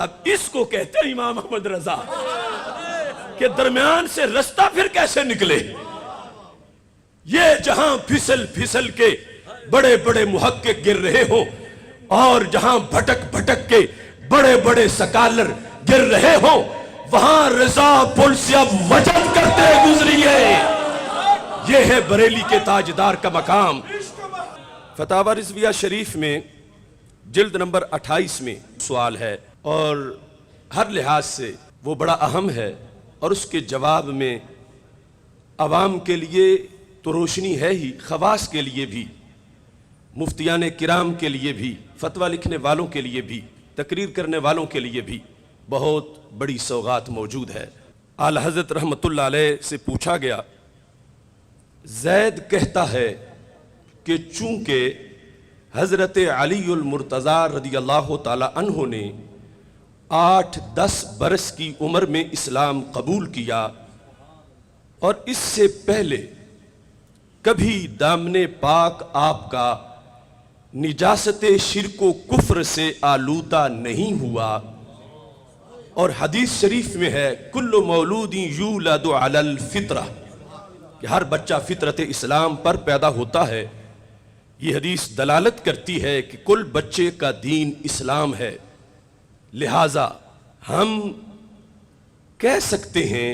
اب اس کو کہتے ہیں امام احمد رضا کہ درمیان سے رستہ پھر کیسے نکلے؟ یہ جہاں پھسل پھسل کے بڑے بڑے محقق گر رہے ہوں اور جہاں بھٹک بھٹک کے بڑے بڑے سکالر گر رہے ہوں، وہاں رضا پل سے اب وجد کرتے گزریے۔ یہ ہے بریلی کے تاجدار کا مقام۔ فتاوی رضویہ شریف میں جلد نمبر 28 میں سوال ہے اور ہر لحاظ سے وہ بڑا اہم ہے، اور اس کے جواب میں عوام کے لیے تو روشنی ہے ہی، خواص کے لیے بھی، مفتیان کرام کے لیے بھی، فتویٰ لکھنے والوں کے لیے بھی، تقریر کرنے والوں کے لیے بھی بہت بڑی سوغات موجود ہے۔ اعلی حضرت رحمت اللہ علیہ سے پوچھا گیا، زید کہتا ہے کہ چونکہ حضرت علی المرتضی رضی اللہ تعالی عنہ نے 8-10 برس کی عمر میں اسلام قبول کیا اور اس سے پہلے کبھی دامن پاک آپ کا نجاست شرک و کفر سے آلودہ نہیں ہوا، اور حدیث شریف میں ہے کل مولود یولد علی الفطرہ، کہ ہر بچہ فطرت اسلام پر پیدا ہوتا ہے۔ یہ حدیث دلالت کرتی ہے کہ کل بچے کا دین اسلام ہے، لہٰذا ہم کہہ سکتے ہیں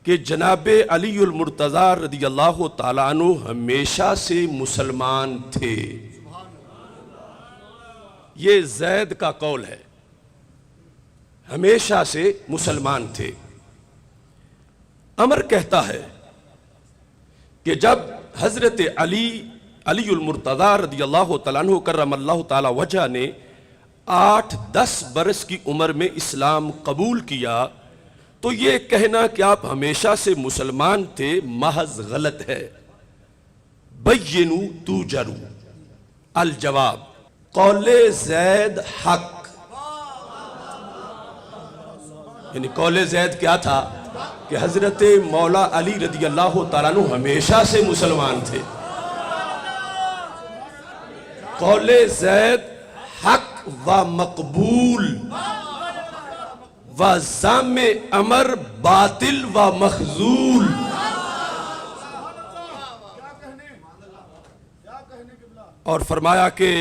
کہ جناب علی المرتضی رضی اللہ تعالیٰ عنہ ہمیشہ سے مسلمان تھے۔ یہ زید کا قول ہے، ہمیشہ سے مسلمان تھے۔ عمر کہتا ہے کہ جب حضرت علی المرتضی رضی اللہ تعالیٰ عنہ کرم اللہ تعالی وجہ نے 8-10 برس کی عمر میں اسلام قبول کیا تو یہ کہنا کہ آپ ہمیشہ سے مسلمان تھے محض غلط ہے۔ بینوا توجروا، الجواب قول زید حق، یعنی قول زید کیا تھا کہ حضرت مولا علی رضی اللہ تعالیٰ عنہ ہمیشہ سے مسلمان تھے۔ قول زید حق و مقبول و زام امر باطل و مخذول۔ اور فرمایا کہ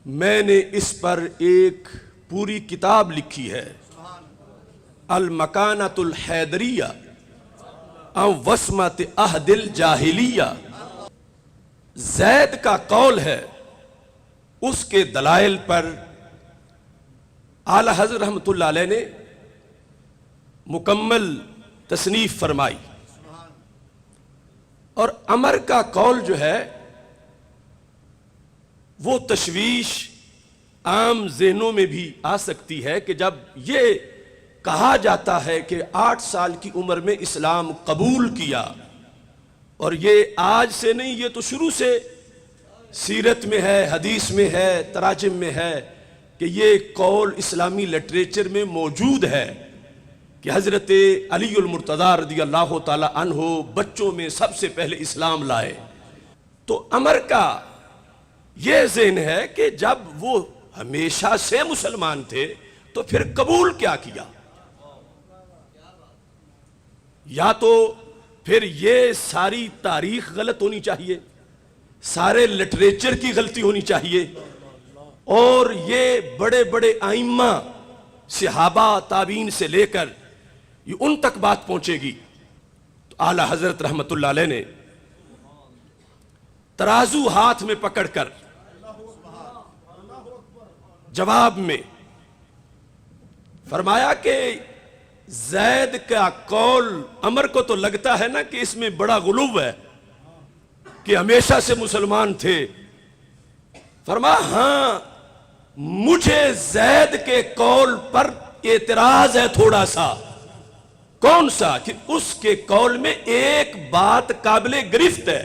میں نے اس پر ایک پوری کتاب لکھی ہے، المکانۃ الحیدریہ عن وسمۃ عہد الجاہلیہ۔ زید کا قول ہے، اس کے دلائل پر اعلی حضرت رحمت اللہ علیہ نے مکمل تصنیف فرمائی، اور عمر کا قول جو ہے وہ تشویش عام ذہنوں میں بھی آ سکتی ہے کہ جب یہ کہا جاتا ہے کہ 8 سال کی عمر میں اسلام قبول کیا، اور یہ آج سے نہیں، یہ تو شروع سے سیرت میں ہے، حدیث میں ہے، تراجم میں ہے کہ یہ قول اسلامی لٹریچر میں موجود ہے کہ حضرت علی المرتضی رضی اللہ تعالی عنہ بچوں میں سب سے پہلے اسلام لائے۔ تو عمر کا یہ ذہن ہے کہ جب وہ ہمیشہ سے مسلمان تھے تو پھر قبول کیا کیا؟ یا تو پھر یہ ساری تاریخ غلط ہونی چاہیے، سارے لٹریچر کی غلطی ہونی چاہیے، اور یہ بڑے بڑے ائمہ صحابہ تابعین سے لے کر یہ ان تک بات پہنچے گی۔ تو اعلی حضرت رحمت اللہ علیہ نے ترازو ہاتھ میں پکڑ کر جواب میں فرمایا کہ زید کا قول عمر کو تو لگتا ہے نا کہ اس میں بڑا غلو ہے کہ ہمیشہ سے مسلمان تھے۔ فرمایا ہاں مجھے زید کے قول پر اعتراض ہے تھوڑا سا۔ کون سا؟ کہ اس کے قول میں ایک بات قابل گرفت ہے۔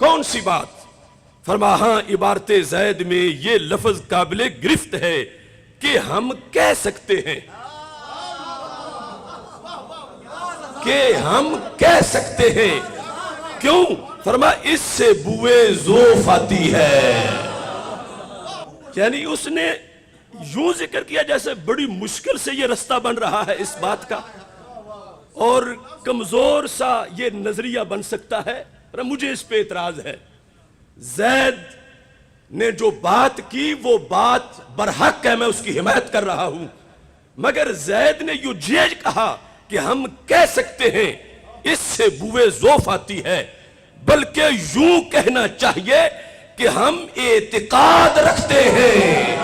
کون سی بات؟ فرمایا ہاں عبارت زید میں یہ لفظ قابل گرفت ہے کہ ہم کہہ سکتے ہیں کیوں؟ فرمایا اس سے بوئے ذوف آتی ہے۔ یعنی اس نے یوں ذکر کیا جیسے بڑی مشکل سے یہ رستہ بن رہا ہے اس بات کا، اور کمزور سا یہ نظریہ بن سکتا ہے۔ اور مجھے اس پہ اعتراض ہے، زید نے جو بات کی وہ بات برحق ہے، میں اس کی حمایت کر رہا ہوں، مگر زید نے یوں جیج کہا کہ ہم کہہ سکتے ہیں اس سے بوئے ذوف آتی ہے، بلکہ یوں کہنا چاہیے کہ ہم اعتقاد رکھتے ہیں،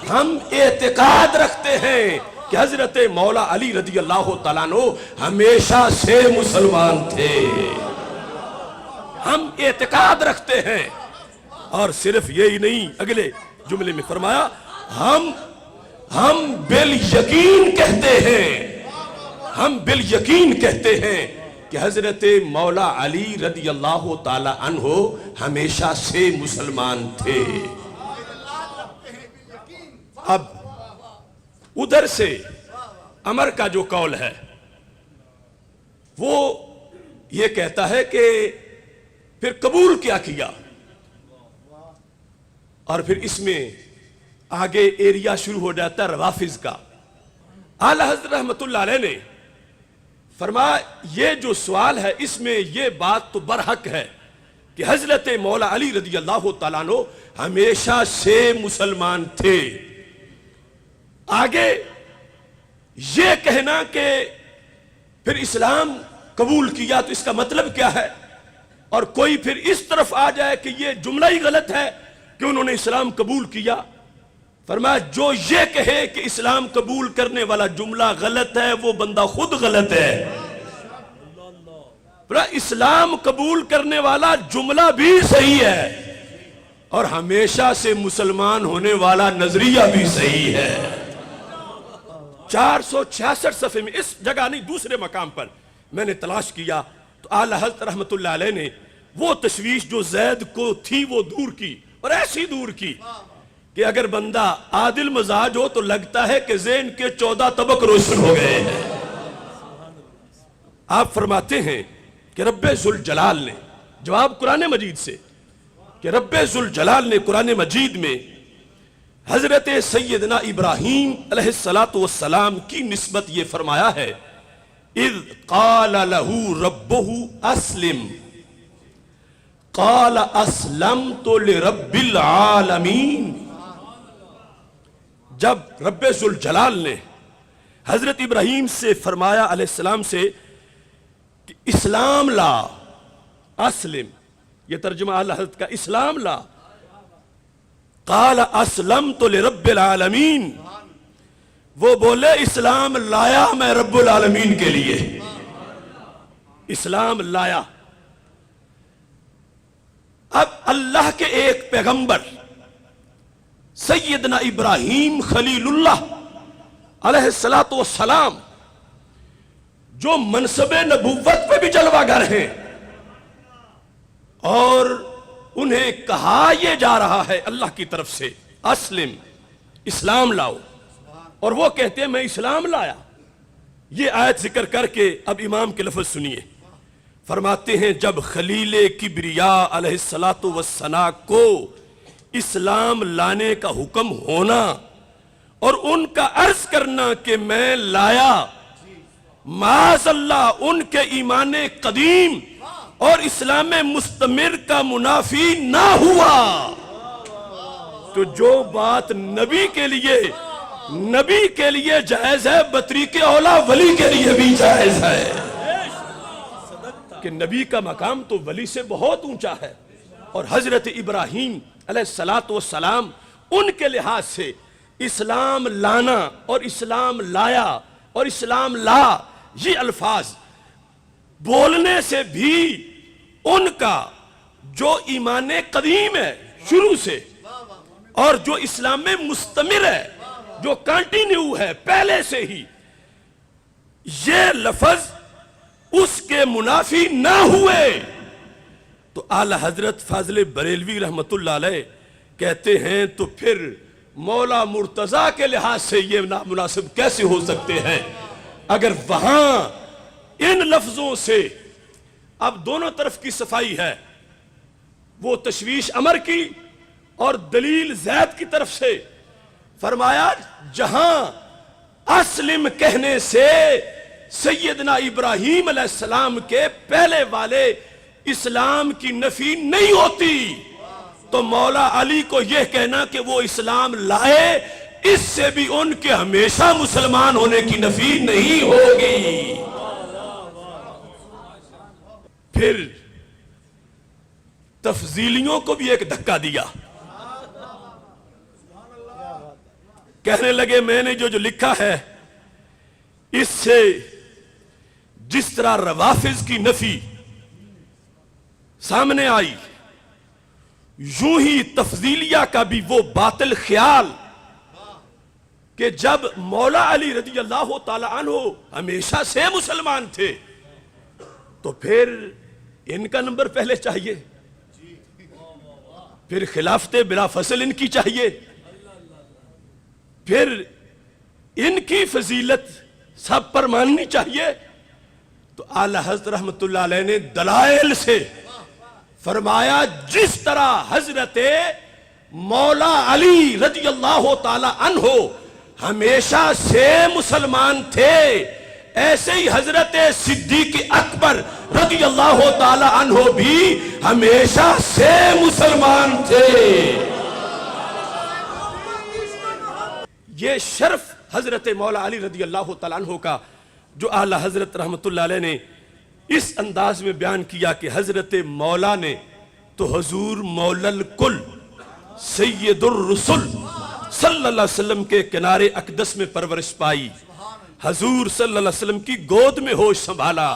ہم اعتقاد رکھتے ہیں کہ حضرت مولا علی رضی اللہ تعالیٰ عنہ ہمیشہ سے مسلمان تھے، ہم اعتقاد رکھتے ہیں۔ اور صرف یہی نہیں، اگلے جملے میں فرمایا ہم بالیقین کہتے ہیں، ہم بالیقین کہتے ہیں کہ حضرت مولا علی رضی اللہ تعالی عنہ ہمیشہ سے مسلمان تھے۔ اب ادھر سے عمر کا جو قول ہے وہ یہ کہتا ہے کہ پھر قبول کیا کیا، اور پھر اس میں آگے ایریا شروع ہو جاتا ہے روافض کا۔ اعلی حضرت رحمت اللہ علیہ نے فرمایا یہ جو سوال ہے اس میں یہ بات تو برحق ہے کہ حضرت مولا علی رضی اللہ تعالیٰ عنہ ہمیشہ سے مسلمان تھے۔ آگے یہ کہنا کہ پھر اسلام قبول کیا تو اس کا مطلب کیا ہے، اور کوئی پھر اس طرف آ جائے کہ یہ جملہ ہی غلط ہے کہ انہوں نے اسلام قبول کیا۔ فرمایا جو یہ کہے کہ اسلام قبول کرنے والا جملہ غلط ہے وہ بندہ خود غلط ہے، اسلام قبول کرنے والا جملہ بھی صحیح ہے اور ہمیشہ سے مسلمان ہونے والا نظریہ بھی صحیح ہے۔ 466 صفحے میں اس جگہ نہیں دوسرے مقام پر میں نے تلاش کیا تو اعلی حضرت رحمت اللہ علیہ نے وہ تشویش جو زید کو تھی وہ دور کی، اور ایسی دور کی کہ اگر بندہ عادل مزاج ہو تو لگتا ہے کہ ذہن کے 14 طبق روشن ہو گئے ہیں۔ آپ فرماتے ہیں کہ رب ذوالجلال نے جواب قرآن مجید سے کہ رب ذوالجلال نے قرآن مجید میں حضرت سیدنا ابراہیم علیہ السلام کی نسبت یہ فرمایا ہے اذ قال له ربه اسلم قال اسلمت لرب العالمین۔ جب رب ذوالجلال نے حضرت ابراہیم سے فرمایا علیہ السلام سے کہ اسلام لا، اسلم یہ ترجمہ اعلی حضرت کا، اسلام لا، قال اسلمت لرب العالمین، وہ بولے اسلام لایا میں رب العالمین کے لیے، اسلام لایا۔ اب اللہ کے ایک پیغمبر سیدنا ابراہیم خلیل اللہ علیہ السلام جو منصب نبوت پہ بھی جلوہ گر ہیں اور انہیں کہا یہ جا رہا ہے اللہ کی طرف سے اسلم، اسلام لاؤ، اور وہ کہتے ہیں میں اسلام لایا۔ یہ آیت ذکر کر کے اب امام کے لفظ سنیے، فرماتے ہیں جب خلیل کبریاء علیہ السلام کو اسلام لانے کا حکم ہونا اور ان کا عرض کرنا کہ میں لایا، معاذ اللہ ان کے ایمان قدیم اور اسلام مستمر کا منافی نہ ہوا، تو جو بات نبی کے لیے جائز ہے بطریق اولا ولی کے لیے بھی جائز ہے، کہ نبی کا مقام تو ولی سے بہت اونچا ہے، اور حضرت ابراہیم علیہ السلام ان کے لحاظ سے اسلام لانا اور اسلام لایا اور اسلام لا یہ الفاظ بولنے سے بھی ان کا جو ایمان قدیم ہے شروع سے اور جو اسلام میں مستمر ہے جو کنٹینیو ہے پہلے سے ہی، یہ لفظ اس کے منافی نہ ہوئے، تو اعلی حضرت فاضل بریلوی رحمت اللہ علیہ کہتے ہیں تو پھر مولا مرتضیٰ کے لحاظ سے یہ نامناسب کیسے ہو سکتے ہیں اگر وہاں ان لفظوں سے اب دونوں طرف کی صفائی ہے، وہ تشویش امر کی اور دلیل زید کی طرف سے فرمایا جہاں اسلم کہنے سے سیدنا ابراہیم علیہ السلام کے پہلے والے اسلام کی نفی نہیں ہوتی، تو مولا علی کو یہ کہنا کہ وہ اسلام لائے، اس سے بھی ان کے ہمیشہ مسلمان ہونے کی نفی نہیں ہوگی۔ پھر تفضیلیوں کو بھی ایک دھکا دیا، کہنے لگے میں نے جو لکھا ہے اس سے جس طرح روافض کی نفی سامنے آئی، یوں ہی تفضیلیہ کا بھی وہ باطل خیال کہ جب مولا علی رضی اللہ تعالی عنہ ہمیشہ سے مسلمان تھے تو پھر ان کا نمبر پہلے چاہیے، پھر خلافت بلا فصل ان کی چاہیے، پھر ان کی فضیلت سب پر ماننی چاہیے۔ تو اعلی حضرت رحمت اللہ علیہ نے دلائل سے فرمایا جس طرح حضرت مولا علی رضی اللہ تعالی عنہ ہمیشہ سے مسلمان تھے، ایسے ہی حضرت صدیق اکبر رضی اللہ تعالی عنہ بھی ہمیشہ سے مسلمان تھے۔ یہ شرف حضرت مولا علی رضی اللہ تعالی عنہ کا جو اعلی حضرت رحمت اللہ علیہ نے اس انداز میں بیان کیا کہ حضرت مولا نے تو حضور مولا الکل سید الرسل صلی اللہ علیہ وسلم کے کنارے اقدس میں پرورش پائی، حضور صلی اللہ علیہ وسلم کی گود میں ہوش سنبھالا،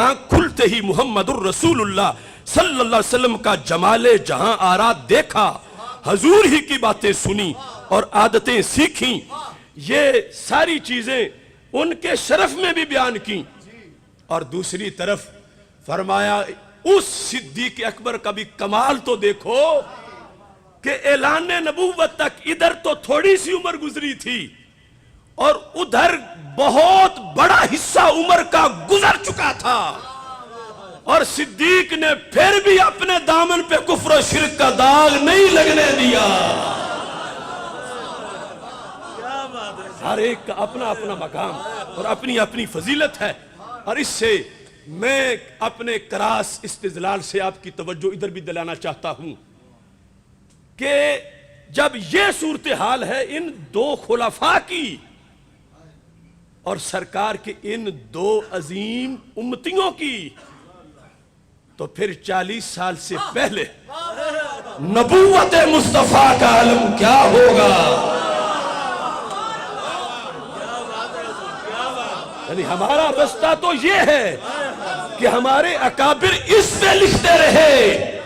آنکھ کھلتے ہی محمد الرسول اللہ صلی اللہ علیہ وسلم کا جمال جہاں آرا دیکھا، حضور ہی کی باتیں سنی اور عادتیں سیکھیں، یہ ساری چیزیں ان کے شرف میں بھی بیان کی۔ اور دوسری طرف فرمایا اس صدیق اکبر کا بھی کمال تو دیکھو کہ اعلان نبوت تک ادھر تو تھوڑی سی عمر گزری تھی اور ادھر بہت بڑا حصہ عمر کا گزر چکا تھا، اور صدیق نے پھر بھی اپنے دامن پہ کفر و شرک کا داغ نہیں لگنے دیا۔ ہر ایک کا اپنا اپنا مقام اور اپنی اپنی فضیلت ہے، اور اس سے میں اپنے کراس استدلال سے آپ کی توجہ ادھر بھی دلانا چاہتا ہوں کہ جب یہ صورتحال ہے ان دو خلفاء کی اور سرکار کے ان دو عظیم امتیوں کی، تو پھر 40 سال سے پہلے نبوت مصطفیٰ کا علم کیا ہوگا؟ یعنی ہمارا بستہ تو یہ ہے کہ ہمارے اکابر اس میں لکھتے رہے